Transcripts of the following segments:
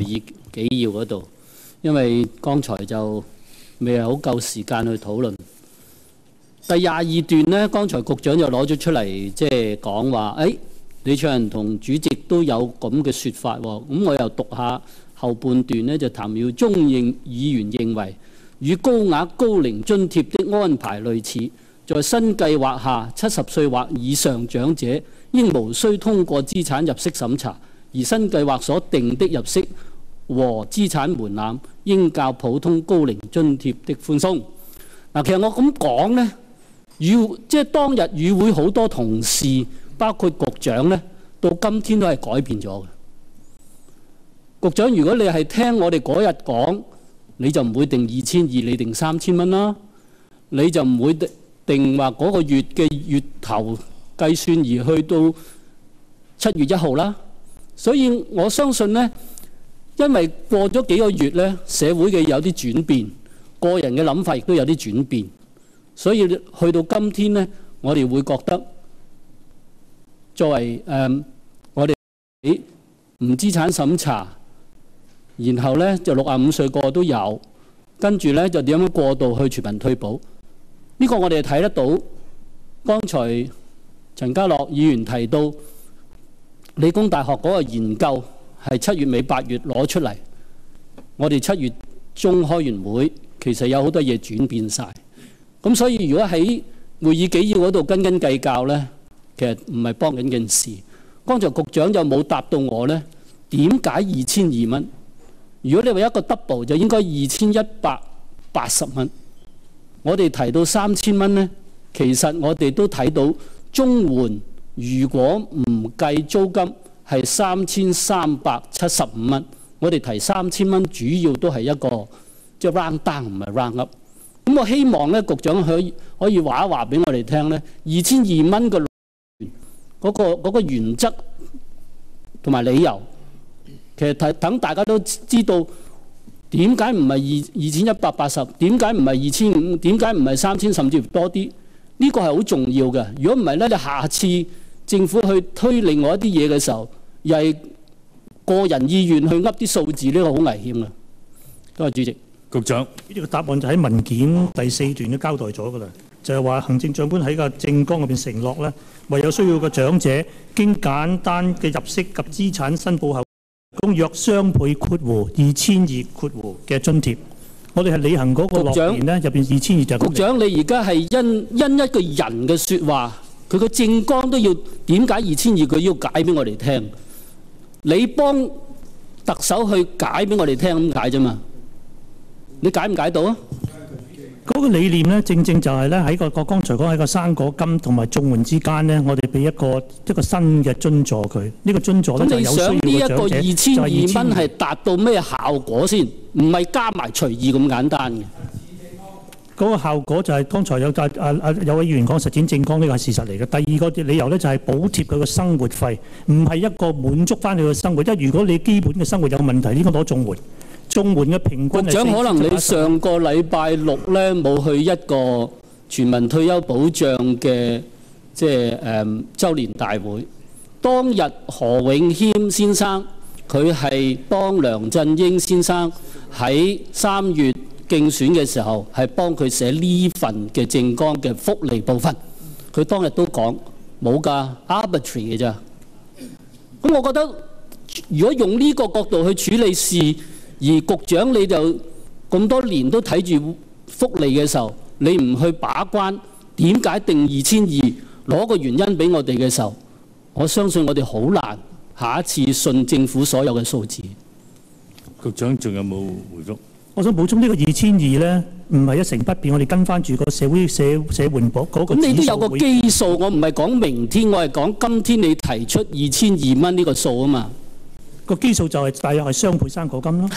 議紀要嗰度，因為剛才就未係好夠時間去討論。第22段呢，剛才局長就攞咗出嚟，即係講話，李卓人同主席都有咁嘅説法喎。咁我又讀下後半段呢，就譚耀宗議員認為，與高額高齡津貼的安排類似，在新計劃下，70歲或以上長者應無需通過資產入息審查，而新計劃所定的入息和資產門檻應較普通高齡津貼的寬鬆。嗱，其實我咁講呢，即係當日與會好多同事，包括局長呢，到今天都係改變咗嘅。局長，如果你係聽我哋嗰日講，你就唔會定2200，你定3000蚊啦。你就唔會定話嗰個月嘅月頭計算而去到7月1號啦。所以我相信呢，因為過咗幾個月呢，社會嘅有啲轉變，個人嘅諗法亦都有啲轉變，所以去到今天呢，我哋會覺得作為我哋唔資產審查，然後呢就65歲個個都有，跟住呢就點樣過渡去全民退保？呢個我哋睇得到。剛才陳家樂議員提到理工大學嗰個研究係7月尾8月攞出嚟，我哋7月中開完會，其實有好多嘢轉變晒。咁所以如果喺會議紀要嗰度斤斤計較呢，其實唔係幫緊件事。剛才局長就冇答到我呢，點解2200蚊？如果你話一個 double 就應該2180蚊。我哋提到3000蚊呢，其實我哋都睇到綜援如果唔計租金係3375蚊。我哋提3000蚊主要都係一個即係 round down 唔係 round up。咁我希望咧，局長可以話一話俾我哋聽咧，2200蚊嘅嗰個原則同埋理由，其實等大家都知道點解唔係2180，點解唔係2500，點解唔係3000，甚至乎多啲？呢個係好重要嘅。如果唔係咧，你下次政府去推另外一啲嘢嘅時候，又係個人意願去噏啲數字，呢個好危險啊！多謝主席。局長，呢個答案就喺文件第4段都交代咗㗎啦，就係話行政長官喺個政綱入邊承諾咧，為有需要嘅長者經簡單嘅入息及資產申報後，提供約雙倍括弧2200括弧嘅津貼。我哋係履行嗰個諾言咧，入邊2200就係。局長，你而家係因一個人嘅説話，佢個政綱都要點解2200佢要解俾我哋聽？你幫特首去解俾我哋聽咁解啫嘛？你解唔解到啊？嗰個理念咧，正正就係咧喺個剛才講喺個生果金同埋綜援之間咧，我哋俾一個新嘅津助佢。呢個津助咧就有需要嘅長者。咁你想呢一個2200蚊係達到咩效果先？唔係加埋隨意咁簡單嘅。嗰個效果就係剛才有位議員講實踐政綱，呢個係事實嚟嘅。第二個理由咧就係補貼佢嘅生活費，唔係一個滿足翻佢嘅生活。因為如果你基本嘅生活有問題，應該攞綜援。綜援嘅平均。局長，可能你上個禮拜6咧冇去一個全民退休保障嘅週年大會。當日何永謙先生佢係幫梁振英先生喺3月競選嘅時候係幫佢寫呢份嘅政綱嘅福利部分。佢當日都講冇㗎 arbitrary 嘅咋。咁我覺得如果用呢個角度去處理事，而局長你就咁多年都睇住福利嘅時候，你唔去把關，點解定2200攞個原因俾我哋嘅時候，我相信我哋好難下一次信政府所有嘅數字。局長仲有冇回覆？我想補充呢個2200咧，唔係一成不變，我哋跟翻住個社援部嗰個指數。咁你都有個基數，我唔係講明天，我係講今天你提出2200蚊呢個數啊嘛。個基數就係大約係雙倍生果金咯。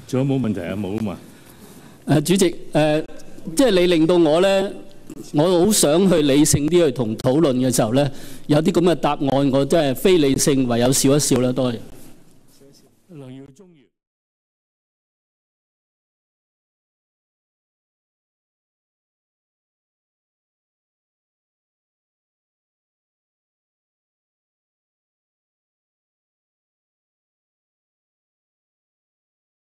仲有冇問題啊？冇啊嘛。主席，即係你令到我咧，我好想去理性啲去同討論嘅時候咧，有啲咁嘅答案，我真係非理性，唯有笑一笑啦。多謝。梁耀忠議員。